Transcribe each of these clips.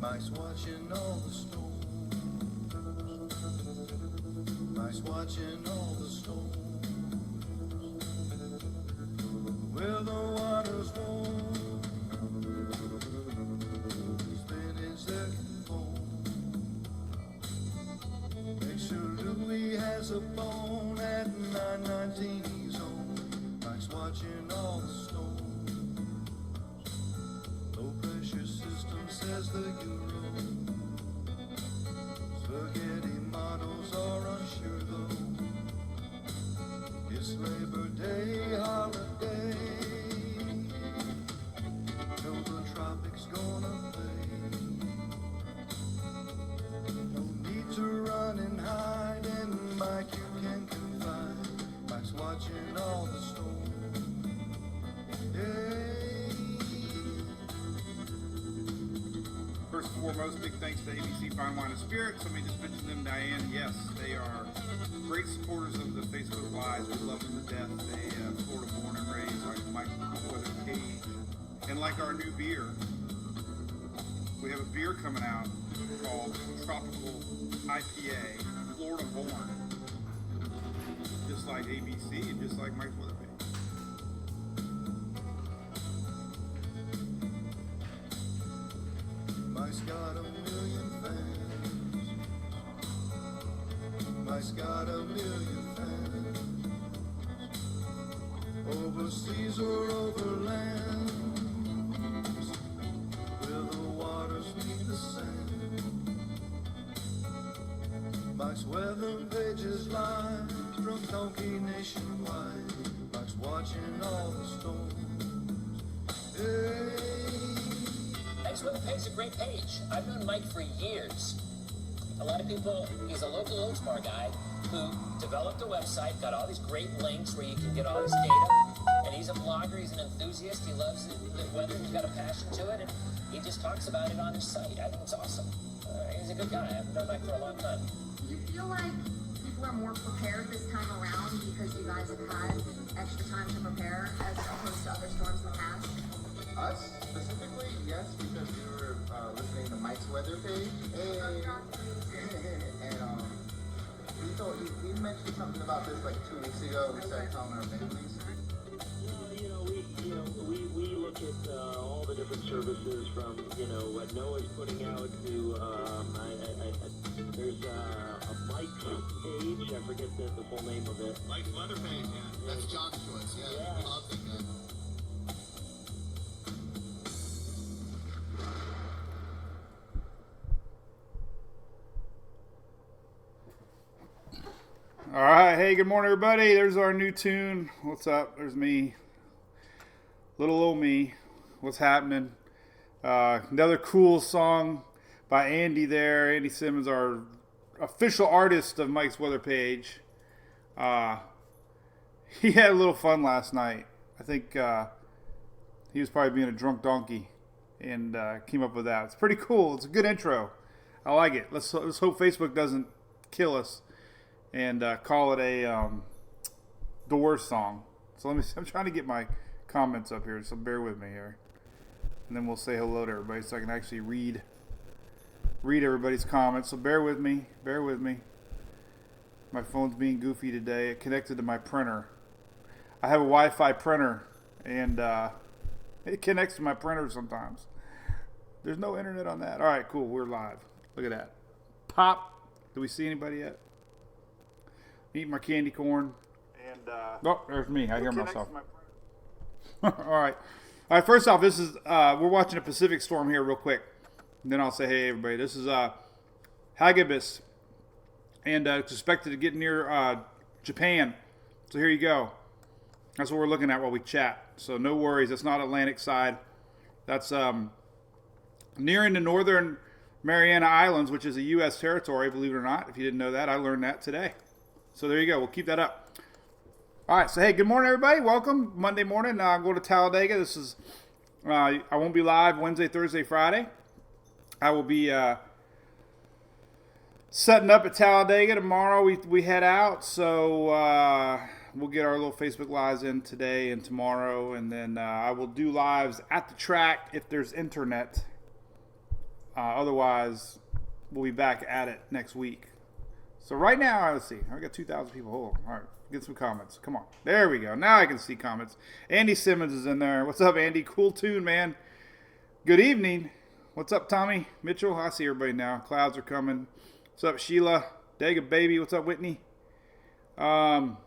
Mike's watching all the storms. Mike's watching all the storms. Where the water's warm, spinning second form. Make sure Louis has a bone at 919 he's home. Mike's watching all the storms. Low pressure system says the Euro. Spaghetti models are unsure though. It's Labor Day holiday. Know the tropics gonna play. No need to run and hide, and Mike you can confide. Mike's watching all the storms. Hey. First and foremost, big thanks to ABC Fine Wine and Spirits. Somebody just mentioned them, Diane. Yes, they are great supporters of the Facebook Lives. We love them to death. They Florida born and raised, like Mike Weather Cage. And like our new beer, we have a beer coming out called Tropical IPA, Florida born. Just like ABC and just like Mike's Weather Page. Mike's got a million fans. Mike's got a million fans. Overseas or overland, where the waters meet the sand. Mike's Weather Page is live from Donkey nationwide. Mike's watching all the storms. Hey. Mike's Weather Page is a great page. I've known Mike for years. A lot of people, he's a local Oaksmar guy who developed a website, got all these great links where you can get all this data. And he's a blogger, he's an enthusiast, he loves the weather, he's got a passion to it, and he just talks about it on his site. I think it's awesome. He's a good guy. I've known Mike for a long time. Do you feel like people are more prepared this time around because you guys have had extra time to prepare as opposed to other storms in the past? Us specifically, yes, because we were listening to Mike's Weather Page, and we mentioned something about this like 2 weeks ago. We started telling our families. We look at all the different services from what NOAA's putting out to there's a Mike's page. I forget the full name of it. Mike's Weather Page, yeah. That's John's choice. Yeah, we love it, man. All right, hey, good morning, everybody. There's our new tune. What's up? There's me, little old me. What's happening? Another cool song by Andy there. Andy Simmons, our official artist of Mike's Weather Page. He had a little fun last night. I think he was probably being a drunk donkey and came up with that. It's pretty cool. It's a good intro. I like it. Let's hope Facebook doesn't kill us and call it a Doors song. So I'm trying to get my comments up here, so bear with me here. And then we'll say hello to everybody so I can actually read everybody's comments. So bear with me. My phone's being goofy today. It connected to my printer. I have a Wi-Fi printer, and it connects to my printer sometimes. There's no internet on that. All right, cool. We're live. Look at that. Pop. Do we see anybody yet? Eat my candy corn. And oh, there's me. I hear myself. All right. First off, this is we're watching a Pacific storm here real quick. And then I'll say, hey, everybody. This is Hagibis. And it's expected to get near Japan. So here you go. That's what we're looking at while we chat. So no worries. That's not Atlantic side. That's nearing the northern Mariana Islands, which is a U.S. territory, believe it or not. If you didn't know that, I learned that today. So there you go. We'll keep that up. All right. So, hey, good morning, everybody. Welcome. Monday morning. I'm going to Talladega. This is, I won't be live Wednesday, Thursday, Friday. I will be setting up at Talladega tomorrow. We head out. So we'll get our little Facebook Lives in today and tomorrow. And then I will do lives at the track if there's internet. Otherwise, we'll be back at it next week. So right now, let's see. I got 2,000 people. Hold on. All right. Get some comments. Come on. There we go. Now I can see comments. Andy Simmons is in there. What's up, Andy? Cool tune, man. Good evening. What's up, Tommy Mitchell? I see everybody now. Clouds are coming. What's up, Sheila? Dega baby. What's up, Whitney? There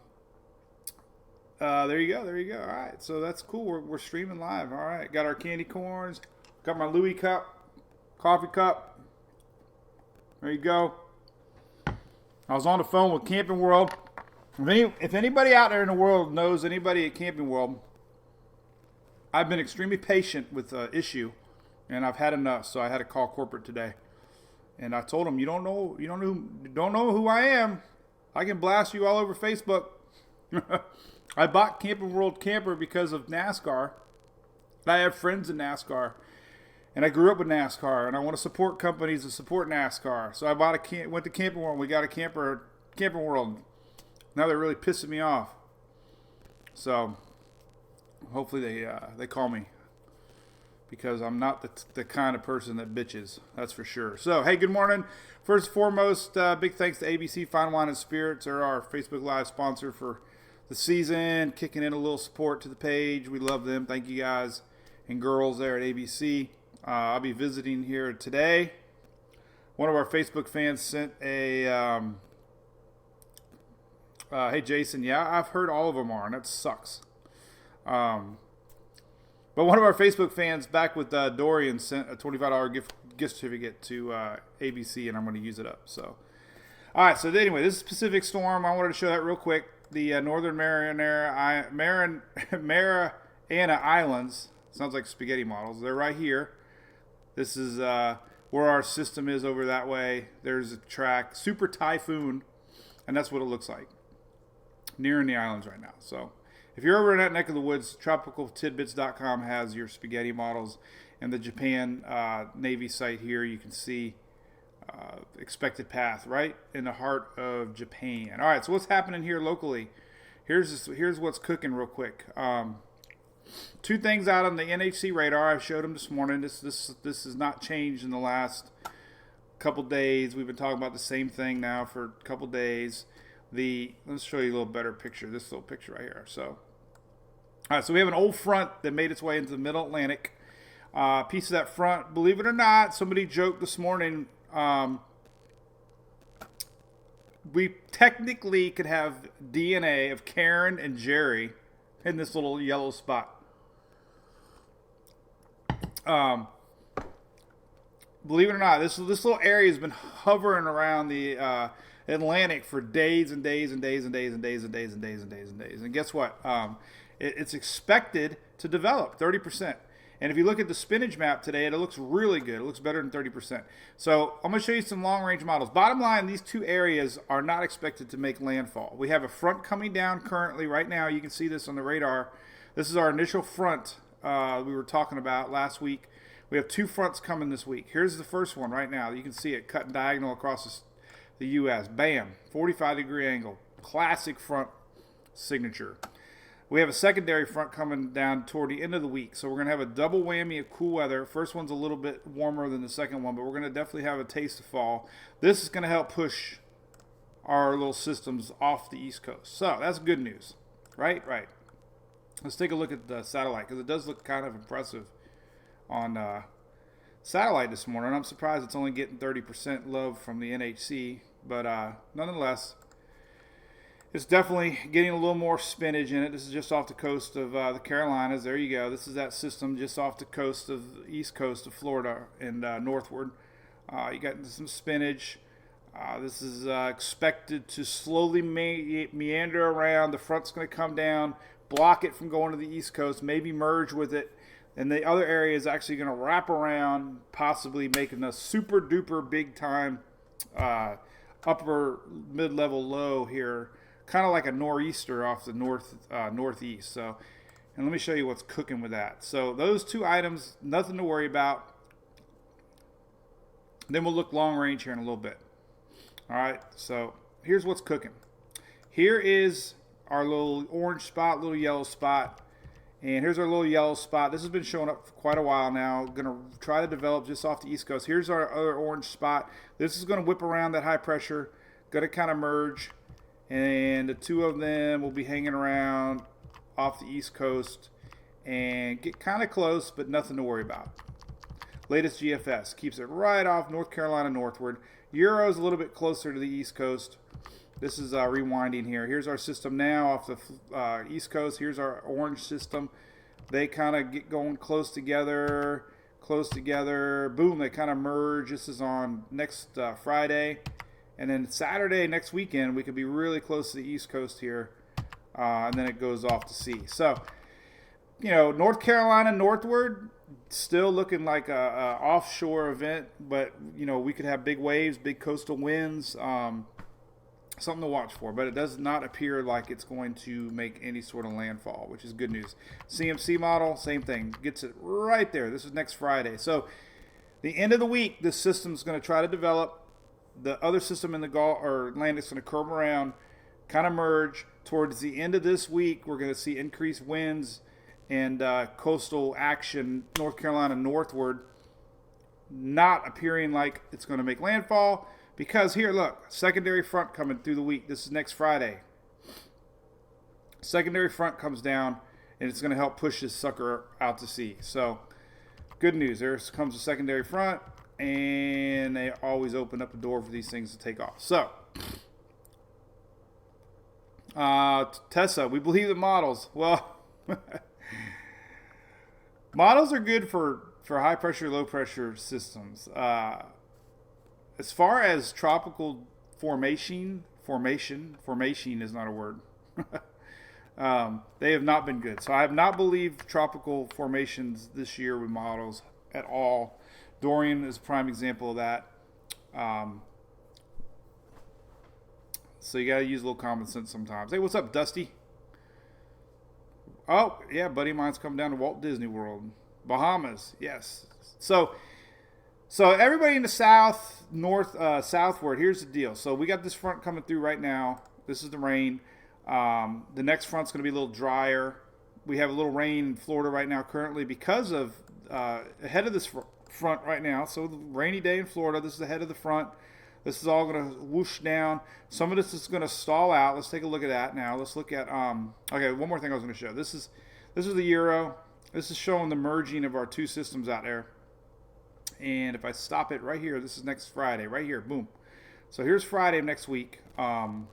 you go. There you go. All right. So that's cool. We're streaming live. All right. Got our candy corns. Got my Louis cup. Coffee cup. There you go. I was on the phone with Camping World. If anybody out there in the world knows anybody at Camping World, I've been extremely patient with the issue, and I've had enough. So I had to call corporate today, and I told them, you don't know who I am. I can blast you all over Facebook. I bought Camping World Camper because of NASCAR. I have friends in NASCAR, and I grew up with NASCAR, and I want to support companies that support NASCAR. So I went to Camping World. We got a camper, Camping World. Now they're really pissing me off. So hopefully they call me, because I'm not the kind of person that bitches. That's for sure. So hey, good morning. First and foremost, big thanks to ABC Fine Wine and Spirits. They're our Facebook Live sponsor for the season, kicking in a little support to the page. We love them. Thank you guys and girls there at ABC. I'll be visiting here today. One of our Facebook fans sent a hey Jason, yeah, I've heard all of them are, and that sucks. But one of our Facebook fans back with Dorian sent a $25 gift certificate to ABC, and I'm going to use it up. So, all right. So anyway, this is Pacific Storm. I wanted to show that real quick. The Northern Mariana Islands, sounds like spaghetti models. They're right here. This is where our system is over that way. There's a track, Super Typhoon, and that's what it looks like. Nearing the islands right now. So if you're over in that neck of the woods, tropicaltidbits.com has your spaghetti models, and the Japan Navy site here, you can see expected path right in the heart of Japan. All right, so what's happening here locally? Here's what's cooking real quick. Two things out on the NHC radar. I showed them this morning. This has not changed in the last couple days. We've been talking about the same thing now for a couple days. Let's show you a little better picture. This little picture right here. So, all right. So we have an old front that made its way into the Middle Atlantic. Piece of that front, believe it or not, somebody joked this morning. We technically could have DNA of Karen and Jerry in this little yellow spot. Believe it or not, this little area has been hovering around the Atlantic for days and days and days and days and days and days and days and days and days. And guess what? It's expected to develop 30%. And if you look at the spinach map today, it looks really good. It looks better than 30%. So I'm going to show you some long-range models. Bottom line, these two areas are not expected to make landfall. We have a front coming down currently right now. You can see this on the radar. This is our initial front we were talking about last week. We have two fronts coming this week. Here's the first one right now. You can see it cutting diagonal across the U.S. Bam, 45-degree angle. Classic front signature. We have a secondary front coming down toward the end of the week. So we're going to have a double whammy of cool weather. First one's a little bit warmer than the second one, but we're going to definitely have a taste of fall. This is going to help push our little systems off the East Coast. So that's good news, right? Right. Let's take a look at the satellite, because it does look kind of impressive on satellite this morning. I'm surprised it's only getting 30% love from the NHC, but nonetheless, it's definitely getting a little more spinach in it. This is just off the coast of the Carolinas. There you go. This is that system just off the coast of the east coast of Florida and northward. You got some spinach. This is expected to slowly meander around. The front's going to come down, block it from going to the east coast, maybe merge with it. And the other area is actually going to wrap around, possibly making a super duper big time upper mid-level low here. Kind of like a nor'easter off the northeast. So, and let me show you what's cooking with that. So those two items, nothing to worry about. Then we'll look long range here in a little bit. All right. So here's what's cooking. Here is our little orange spot, little yellow spot, And here's our little yellow spot. This has been showing up for quite a while now. Going to try to develop just off the East Coast. Here's our other orange spot. This is going to whip around that high pressure. Going to kind of merge. And the two of them will be hanging around off the East Coast and get kind of close, but nothing to worry about. Latest GFS keeps it right off North Carolina northward. Euro's a little bit closer to the East Coast. This is rewinding here. Here's our system now off the East Coast. Here's our orange system. They kind of get going close together. Boom, they kind of merge. This is on next Friday. And then Saturday, next weekend, we could be really close to the East Coast here. And then it goes off to sea. So, North Carolina northward, still looking like a offshore event. But, we could have big waves, big coastal winds. Something to watch for, but it does not appear like it's going to make any sort of landfall, which is good news. CMC model, same thing, gets it right there. This is next Friday. So the end of the week, this system's going to try to develop. The other system in the Gulf or Atlantic's going to curve around, kind of merge. Towards the end of this week, we're going to see increased winds and coastal action, North Carolina northward, not appearing like it's going to make landfall. Because here, look, secondary front coming through the week. This is next Friday. Secondary front comes down, and it's going to help push this sucker out to sea. So, good news. There comes a secondary front, and they always open up the door for these things to take off. So, Tessa, we believe in models. Well, models are good for high pressure, low pressure systems. As far as tropical formation is not a word. They have not been good. So I have not believed tropical formations this year with models at all. Dorian is a prime example of that. So you got to use a little common sense sometimes. Hey, what's up, Dusty? Oh, yeah, buddy of mine's coming down to Walt Disney World. Bahamas, yes. So everybody in the southward, here's the deal. So we got this front coming through right now. This is the rain. The next front's going to be a little drier. We have a little rain in Florida right now currently because of ahead of this front right now. So the rainy day in Florida, this is ahead of the front. This is all going to whoosh down. Some of this is going to stall out. Let's take a look at that now. Let's look at, okay, one more thing I was going to show. This is the Euro. This is showing the merging of our two systems out there. And if I stop it right here, this is next Friday, right here, boom. So here's Friday of next week, right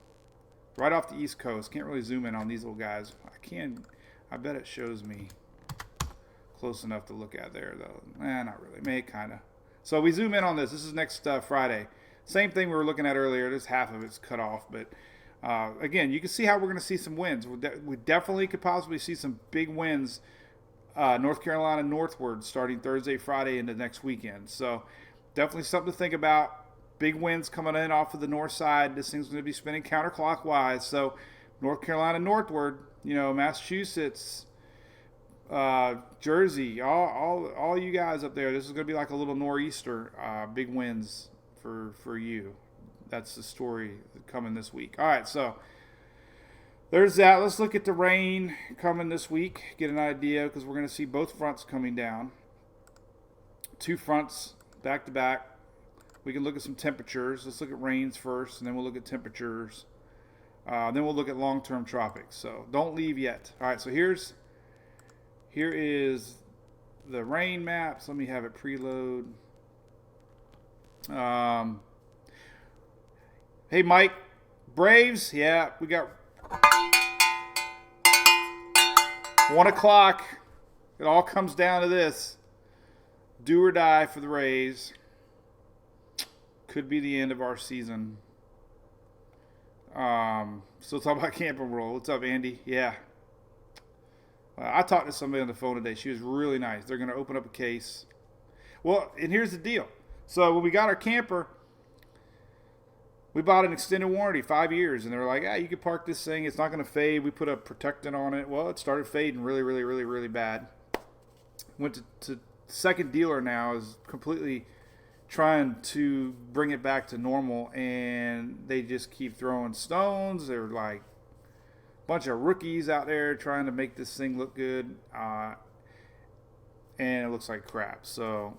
off the East Coast. Can't really zoom in on these little guys. I bet it shows me close enough to look at there, though. Not really, maybe kind of. So we zoom in on this. This is next Friday. Same thing we were looking at earlier. There's half of it's cut off, but again, you can see how we're going to see some winds. We definitely could possibly see some big winds. North Carolina northward starting Thursday, Friday into next weekend. So definitely something to think about. Big winds coming in off of the north side. This thing's going to be spinning counterclockwise. So North Carolina northward, Massachusetts, Jersey, all you guys up there. This is going to be like a little nor'easter. Big winds for you. That's the story coming this week. All right, so there's that. Let's look at the rain coming this week. Get an idea because we're going to see both fronts coming down. Two fronts back to back. We can look at some temperatures. Let's look at rains first, and then we'll look at temperatures. Then we'll look at long-term tropics. So don't leave yet. All right, so here is the rain maps. Let me have it preload. Hey, Mike. Braves? Yeah, we got 1 o'clock. It all comes down to this. Do or die for the Rays. Could be the end of our season. Still talking about Camping World. What's up, Andy? Yeah. I talked to somebody on the phone today. She was really nice. They're going to open up a case. Well, and here's the deal. So when we got our camper, we bought an extended warranty, 5 years. And they were like, you can park this thing. It's not going to fade. We put a protectant on it. Well, it started fading really, really, really, really bad. Went to second dealer now, is completely trying to bring it back to normal, and they just keep throwing stones. They're like a bunch of rookies out there trying to make this thing look good, and it looks like crap. So,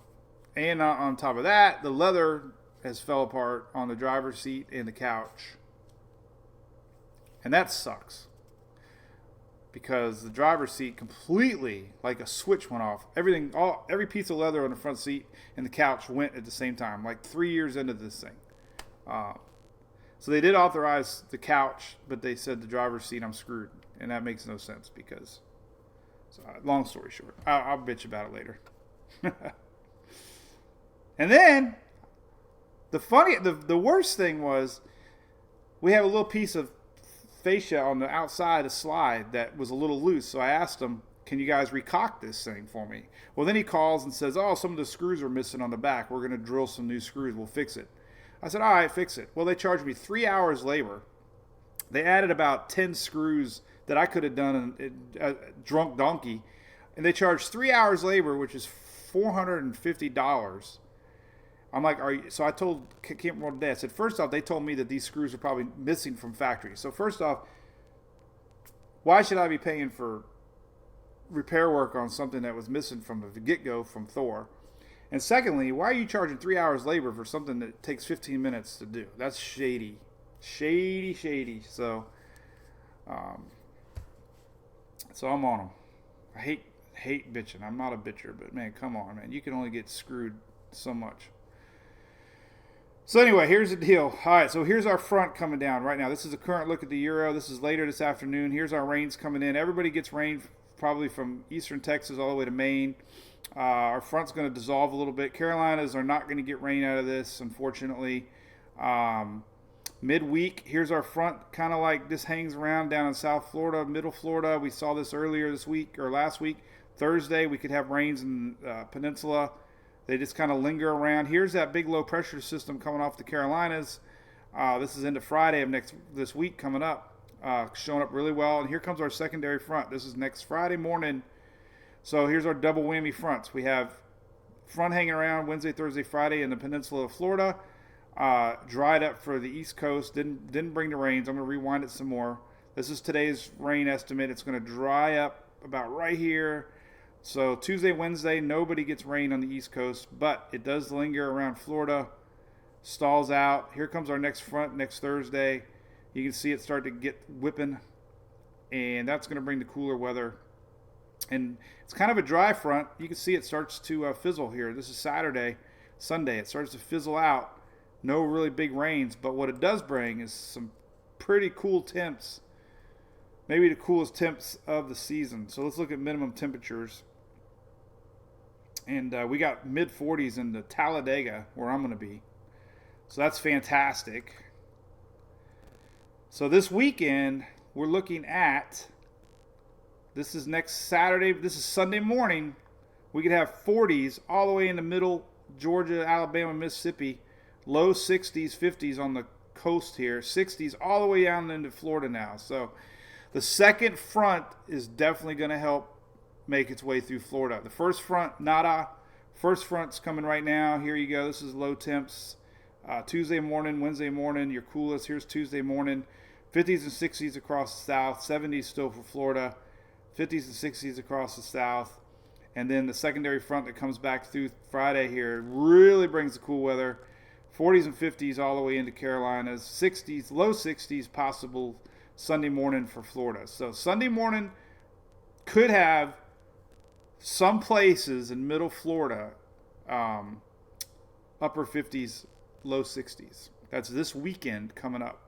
and on top of that, the leather has fell apart on the driver's seat and the couch, and that sucks because the driver's seat completely, like a switch, went off. Every piece of leather on the front seat and the couch went at the same time, like 3 years into this thing. So they did authorize the couch, but they said the driver's seat, I'm screwed. And that makes no sense because, so, long story short, I'll bitch about it later. And then, the worst thing was, we have a little piece of fascia on the outside of slide that was a little loose. So I asked him, can you guys recock this thing for me? Well, then he calls and says, oh, some of the screws are missing on the back. We're going to drill some new screws. We'll fix it. I said, all right, fix it. Well, they charged me 3 hours labor. They added about 10 screws that I could have done in a drunk donkey. And they charged 3 hours labor, which is $450. I'm like, so I told Camp World today, I said, first off, they told me that these screws are probably missing from factory. So first off, why should I be paying for repair work on something that was missing from the get-go from Thor? And secondly, why are you charging 3 hours labor for something that takes 15 minutes to do? That's shady. Shady. So I'm on them. I hate bitching. I'm not a bitcher, but man, come on, man. You can only get screwed so much. So anyway, here's the deal. All right, so here's our front coming down right now. This is a current look at the Euro. This is later this afternoon. Here's our rains coming in. Everybody gets rain probably from eastern Texas all the way to Maine. Our front's going to dissolve a little bit. Carolinas are not going to get rain out of this, unfortunately. Midweek, here's our front, kind of like this hangs around down in South Florida, Middle Florida. We saw this earlier this week or last week. Thursday, we could have rains in the peninsula. They just kind of linger around. Here's that big low pressure system coming off the Carolinas. This is into Friday of this week coming up, showing up really well. And here comes our secondary front. This is next Friday morning. So here's our double whammy fronts. We have front hanging around Wednesday, Thursday, Friday in the peninsula of Florida. Dried up for the East Coast. Didn't bring the rains. I'm going to rewind it some more. This is today's rain estimate. It's going to dry up about right here. So Tuesday, Wednesday, nobody gets rain on the East Coast, but it does linger around Florida, stalls out. Here comes our next front next Thursday. You can see it start to get whipping, and that's going to bring the cooler weather. And it's kind of a dry front. You can see it starts to fizzle here. This is Sunday. It starts to fizzle out. No really big rains, but what it does bring is some pretty cool temps. Maybe the coolest temps of the season. So let's look at minimum temperatures. And we got mid-40s in the Talladega, where I'm going to be. So that's fantastic. So this weekend, we're looking at, this is next Saturday, this is Sunday morning. We could have 40s all the way in the middle, Georgia, Alabama, Mississippi. Low 60s, 50s on the coast here. 60s all the way down into Florida now. So the second front is definitely going to help make its way through Florida. The first front, nada. First front's coming right now. Here you go. This is low temps. Tuesday morning, Wednesday morning, your coolest. Here's Tuesday morning. 50s and 60s across the south. 70s still for Florida. 50s and 60s across the south. And then the secondary front that comes back through Friday here really brings the cool weather. 40s and 50s all the way into Carolinas. 60s, low 60s possible Sunday morning for Florida. So Sunday morning could have some places in middle Florida, upper 50s, low 60s. That's this weekend coming up.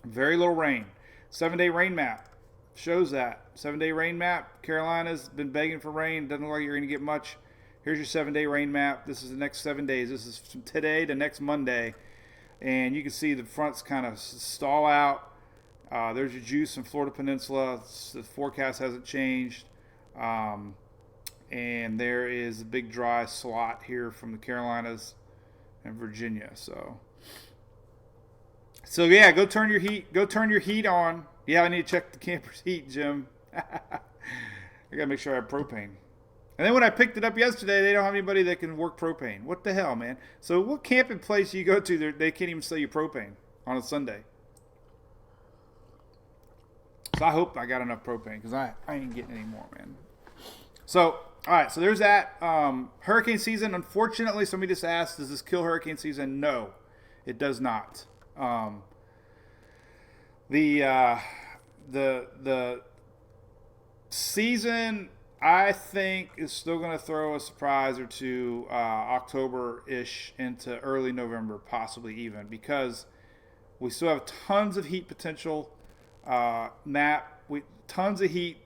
Very little rain. 7-day rain map shows that. 7-day rain map. Carolina's been begging for rain. Doesn't look like you're going to get much. Here's your 7-day rain map. This is the next 7 days. This is from today to next Monday. And you can see the fronts kind of stall out. There's your juice in Florida Peninsula. The forecast hasn't changed. And there is a big dry slot here from the Carolinas and Virginia. So yeah, go turn your heat on. Yeah, I need to check the camper's heat, Jim. I gotta make sure I have propane. And then when I picked it up yesterday, they don't have anybody that can work propane. What the hell, man? So what camping place you go to, they can't even sell you propane on a Sunday. So I hope I got enough propane because I ain't getting any more, man. So, all right, so there's that. Hurricane season, unfortunately, somebody just asked, does this kill hurricane season? No, it does not. The season, I think, is still going to throw a surprise or two October-ish into early November, possibly even, because we still have tons of heat potential. Tons of heat.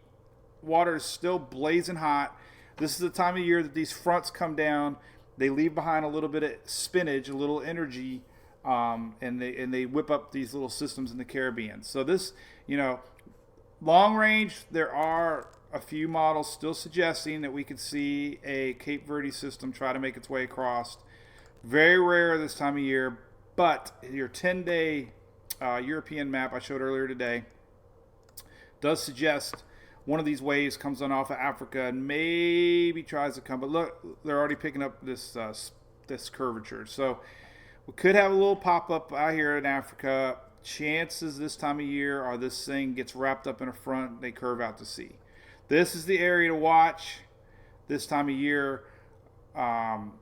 Water is still blazing hot. This is the time of year that these fronts come down. They leave behind a little bit of spinach, a little energy, and they whip up these little systems in the Caribbean. So this, long range, there are a few models still suggesting that we could see a Cape Verde system try to make its way across. Very rare this time of year, but your 10-day European map I showed earlier today does suggest one of these waves comes on off of Africa and maybe tries to come. But look, they're already picking up this curvature. So we could have a little pop-up out here in Africa. Chances this time of year are this thing gets wrapped up in a front, they curve out to sea. This is the area to watch this time of year.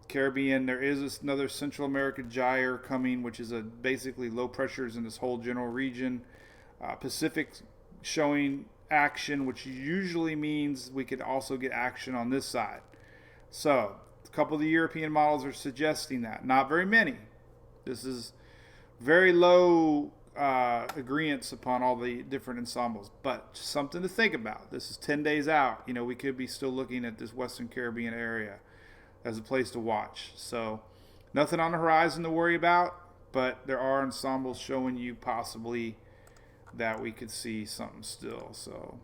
Caribbean, there is another Central America gyre coming, which is basically low pressures in this whole general region. Pacific showing action, which usually means we could also get action on this side. So a couple of the European models are suggesting that. Not very many. This is very low agreements upon all the different ensembles, but something to think about. This is 10 days out. We could be still looking at this Western Caribbean area as a place to watch. So nothing on the horizon to worry about, but there are ensembles showing you possibly that we could see something still. So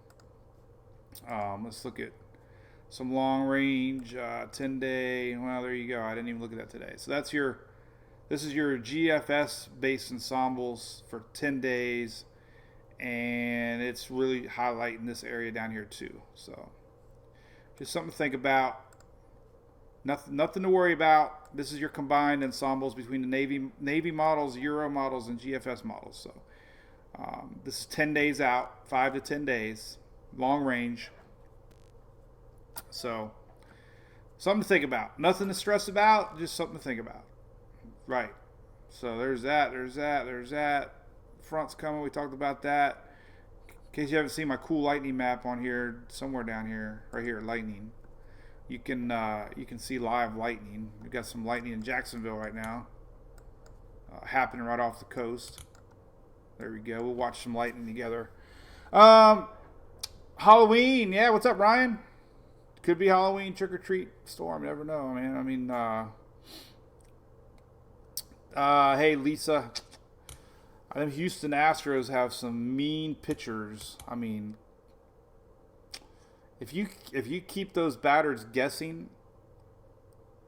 let's look at some long range 10-day. Well, there you go. I didn't even look at that today. So this is your GFS based ensembles for 10 days, and it's really highlighting this area down here too. So just something to think about. Nothing to worry about. This is your combined ensembles between the Navy models, Euro models, and GFS models. So this is 10 days out, 5 to 10 days, long range. So something to think about. Nothing to stress about, just something to think about. Right. So there's that. Front's coming. We talked about that. In case you haven't seen my cool lightning map on here, somewhere down here, right here, lightning. You can see live lightning. We've got some lightning in Jacksonville right now, happening right off the coast. There we go. We'll watch some lightning together. Halloween, yeah. What's up, Ryan? Could be Halloween trick or treat storm. Never know, man. Hey Lisa, I think Houston Astros have some mean pitchers. I mean, if you keep those batters guessing,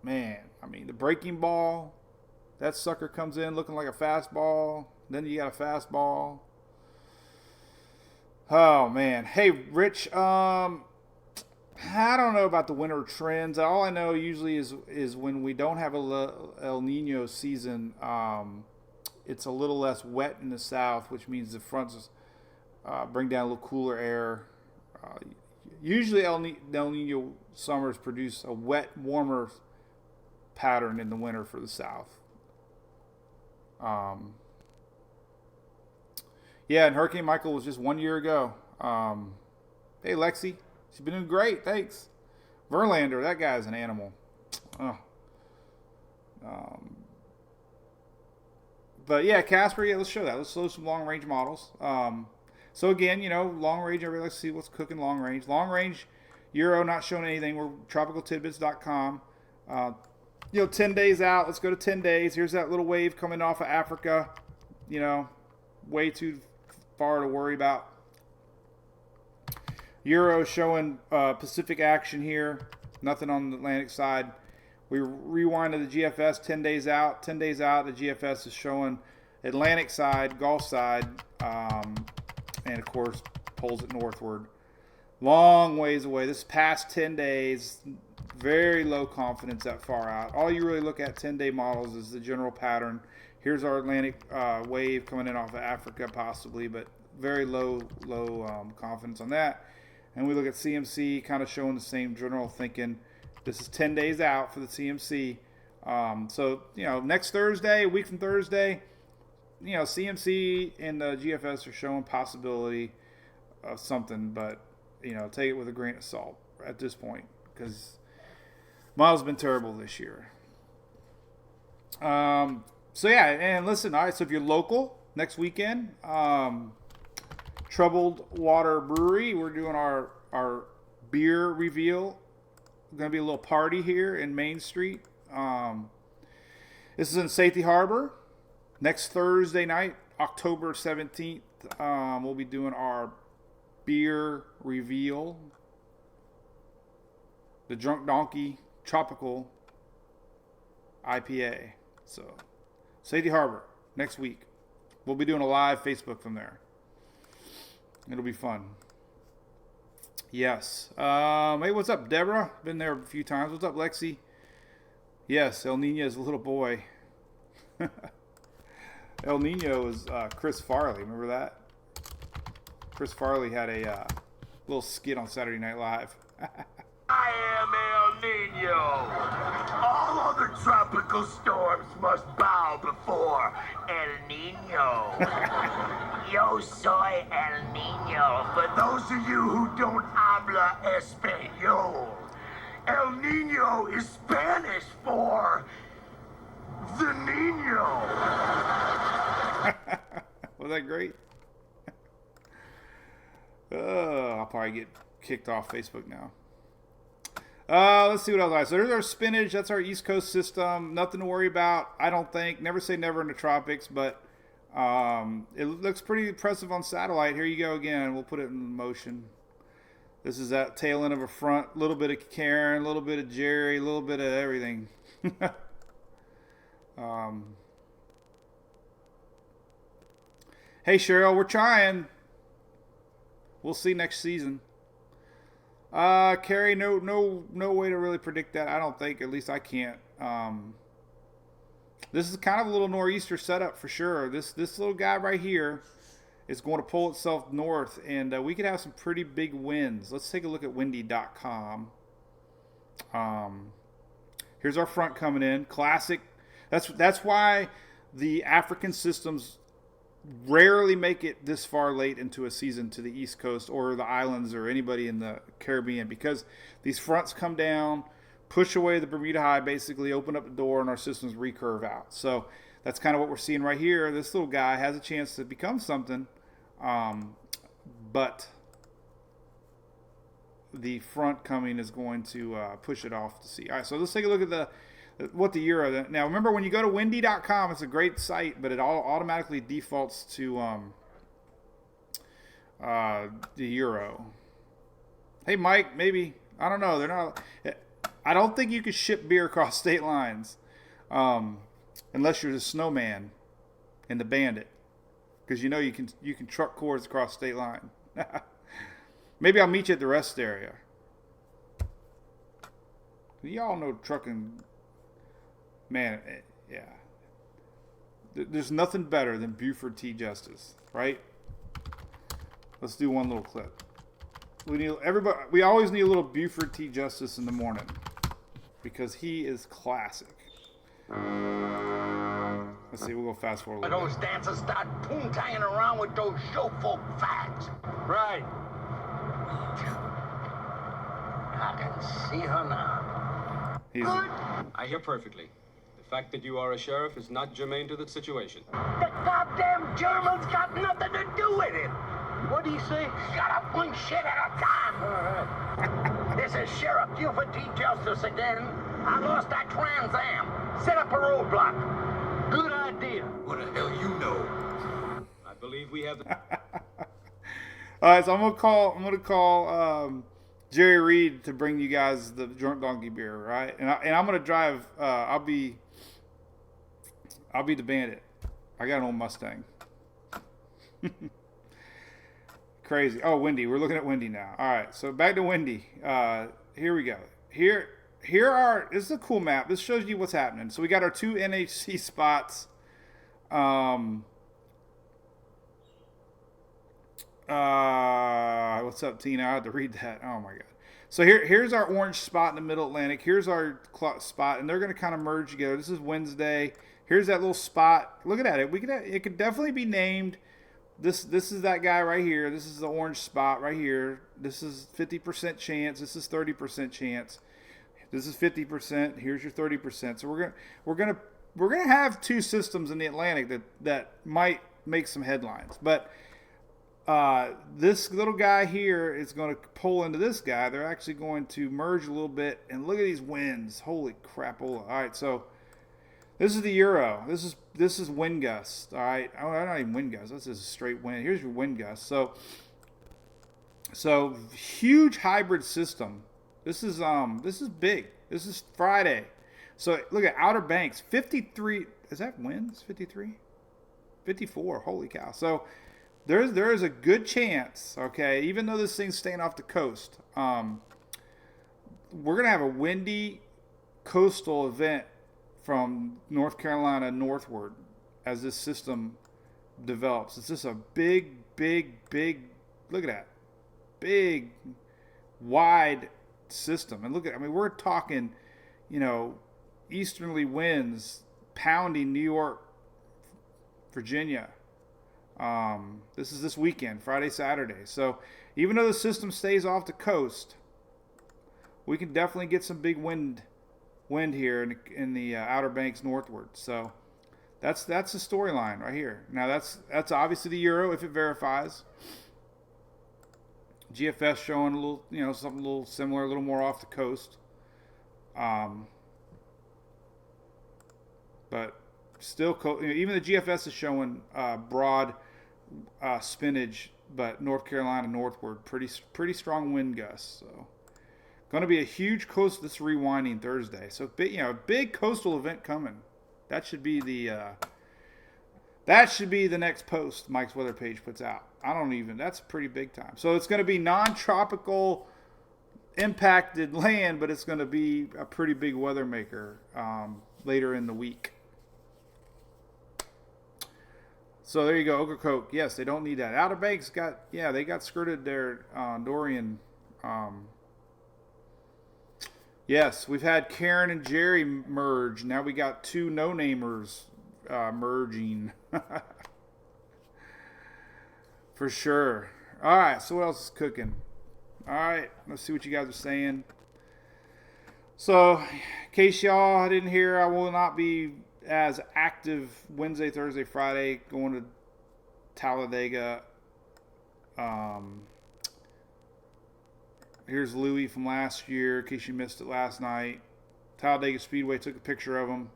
man. I mean, the breaking ball, that sucker comes in looking like a fastball. Then you got a fastball. Oh man. Hey Rich, I don't know about the winter trends. All I know usually is when we don't have a El Nino season, it's a little less wet in the south, which means the fronts bring down a little cooler air. Usually El Nino summers produce a wet, warmer pattern in the winter for the south. Yeah, and Hurricane Michael was just 1 year ago. Hey, Lexi. She's been doing great, thanks. Verlander, that guy's an animal. But yeah, Casper, yeah, let's show that. Let's show some long-range models. So again, long range, everybody likes to see what's cooking long range. Long range, Euro not showing anything. We're tropicaltidbits.com. 10 days out. Let's go to 10 days. Here's that little wave coming off of Africa. Way too far to worry about. Euro showing Pacific action here. Nothing on the Atlantic side. We rewind to the GFS 10 days out. 10 days out, the GFS is showing Atlantic side, Gulf side, and of course pulls it northward. Long ways away. This past 10 days, very low confidence that far out. All you really look at 10-day models is the general pattern. Here's our Atlantic wave coming in off of Africa possibly, but very low confidence on that. And we look at CMC, kind of showing the same general thinking. This is 10 days out for the CMC. So, next Thursday, a week from Thursday, CMC and the GFS are showing possibility of something, but, take it with a grain of salt at this point, because miles have been terrible this year. So yeah, and listen, all right, so if you're local, next weekend, Troubled Water Brewery, we're doing our beer reveal. Going to be a little party here in Main Street. This is in Safety Harbor. Next Thursday night, October 17th, we'll be doing our beer reveal. The Drunk Donkey Tropical IPA. So, Safety Harbor, next week. We'll be doing a live Facebook from there. It'll be fun. Yes. Hey, what's up, Deborah? Been there a few times. What's up, Lexi? Yes, El Nino is a little boy. El Nino is Chris Farley. Remember that? Chris Farley had a little skit on Saturday Night Live. I am El Nino. All other tropical storms must bow before El Nino. Yo soy El Nino. For those of you who don't habla español, El Nino is Spanish for the Nino. Was that great? I'll probably get kicked off Facebook now. Let's see what else I. So there's our spinach. That's our East Coast system. Nothing to worry about, I don't think. Never say never in the tropics, but it looks pretty impressive on satellite. Here you go again. We'll put it in motion. This is that tail end of a front. A little bit of Karen, a little bit of Jerry, a little bit of everything. Hey Cheryl, we're trying. We'll see next season. Carrie, no way to really predict that. I don't think. At least I can't. This is kind of a little nor'easter setup for sure. This little guy right here is going to pull itself north, and we could have some pretty big winds. Let's take a look at windy.com. Here's our front coming in. Classic. That's why the African systems rarely make it this far late into a season to the East Coast or the islands or anybody in the Caribbean, because these fronts come down, push away the Bermuda High, basically open up the door, and our systems recurve out. So that's kind of what we're seeing right here. This little guy has a chance to become something, but the front coming is going to push it off to sea. All right, so let's take a look at what the Euro. Now, remember, when you go to windy.com, it's a great site, but it automatically defaults to the Euro. Hey, Mike, maybe. I don't know. They're not. I don't think you can ship beer across state lines unless you're the Snowman and the Bandit, because you can truck Coors across state line. Maybe I'll meet you at the rest area. Y'all know trucking. Man, yeah. There's nothing better than Buford T. Justice, right? Let's do one little clip. We always need a little Buford T. Justice in the morning, because he is classic. Let's see, we'll go fast forward. Those dancers start poontanging around with those show folk facts. Right. I can see her now. I hear perfectly. The fact that you are a sheriff is not germane to the situation. The goddamn Germans got nothing to do with it. What do you say? Shut up one shit at a time. All right. This is Sheriff Buford T. Justice again. I lost that Trans Am. Set up a roadblock. Good idea. What the hell you know? I believe we have the... All right, so I'm gonna call Jerry Reed to bring you guys the Drunk Donkey beer, right? And I'm gonna drive. I'll be the Bandit. I got an old Mustang. Crazy. Oh, Wendy. We're looking at Wendy now. All right, so back to Wendy. Here we go. Here are. This is a cool map. This shows you what's happening. So we got our two NHC spots. What's up, Tina? I had to read that. Oh my god. So here's our orange spot in the Middle Atlantic. Here's our spot, and they're going to kind of merge together. This is Wednesday. Here's that little spot. Look at that. It could definitely be named. This is that guy right here. This is the orange spot right here. This is 50% chance. This is 30% chance. This is 50%. Here's your 30%. So we're gonna have two systems in the Atlantic that might make some headlines, but. This little guy here is going to pull into this guy. They're actually going to merge a little bit, and look at these winds. Holy crapola. All right, so this is the Euro. This is wind gusts. All right, oh, not even wind gusts. This is a straight wind. Here's your wind gusts. So huge hybrid system. This is big. This is Friday. So look at Outer Banks, 53. Is that winds? 53, 54. Holy cow. So. There is a good chance, okay, even though this thing's staying off the coast, we're going to have a windy coastal event from North Carolina northward as this system develops. It's just a big, look at that, big, wide system. And we're talking, easterly winds pounding New York, Virginia. This is this weekend, Friday, Saturday. So even though the system stays off the coast, we can definitely get some big wind here in the Outer Banks northward. So that's the storyline right here. Now that's obviously the Euro if it verifies. GFS showing a little, something a little similar, a little more off the coast. But still, even the GFS is showing broad spinach, but North Carolina northward, pretty strong wind gusts. So, going to be a huge coast. This rewinding Thursday. So, a big coastal event coming. That should be the next post Mike's weather page puts out. That's pretty big time. So it's going to be non-tropical impacted land, but it's going to be a pretty big weather maker later in the week. So there you go, Ocracoke. Yes, they don't need that. Outer Banks they got skirted there, Dorian. Yes, we've had Karen and Jerry merge. Now we got two no-namers merging. For sure. All right, so what else is cooking? All right, let's see what you guys are saying. So, in case y'all didn't hear, I will not be as active Wednesday, Thursday, Friday, going to Talladega. Here's Louis from last year, in case you missed it last night. Talladega Speedway, took a picture of him.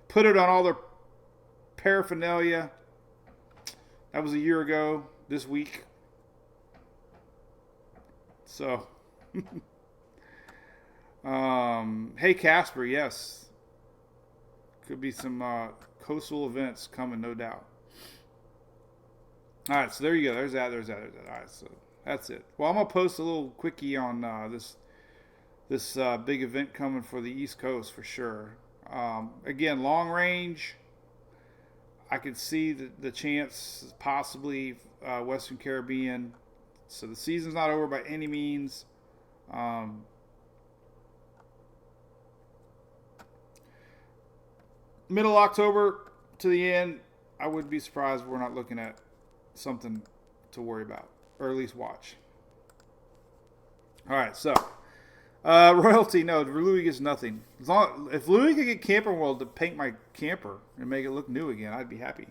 Put it on all their paraphernalia. That was a year ago this week. So, hey Casper, yes. Could be some coastal events coming, no doubt. All right, so there you go. There's that. All right, so that's it. Well, I'm gonna post a little quickie on this big event coming for the East Coast for sure. Again, long range. I could see the chance possibly Western Caribbean. So the season's not over by any means. Middle October to the end, I wouldn't be surprised if we're not looking at something to worry about, or at least watch. All right, so royalty, no, Louis gets nothing. If Louis could get Camper World to paint my camper and make it look new again, I'd be happy.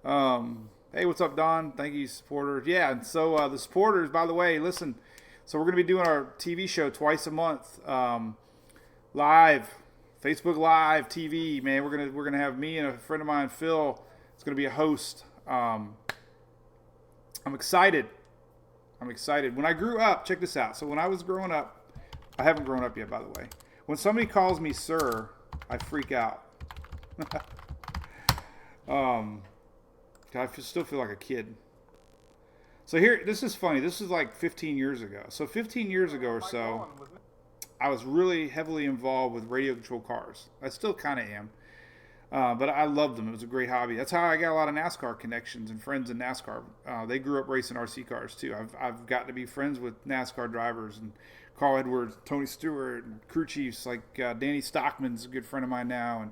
Hey, what's up, Don? Thank you, supporters. Yeah, and so the supporters, by the way, listen. So we're going to be doing our TV show twice a month. Live, Facebook Live TV, man. We're gonna have me and a friend of mine, Phil. It's gonna be a host. I'm excited. When I grew up, check this out. So when I was growing up, I haven't grown up yet, by the way. When somebody calls me sir, I freak out. I still feel like a kid. So here, this is funny. This is like 15 years ago. So 15 years ago or so, I was really heavily involved with radio control cars. I still kind of am. But I loved them. It was a great hobby. That's how I got a lot of NASCAR connections and friends in NASCAR. They grew up racing RC cars too. I've gotten to be friends with NASCAR drivers and Carl Edwards, Tony Stewart, and crew chiefs like Danny Stockman's a good friend of mine now, and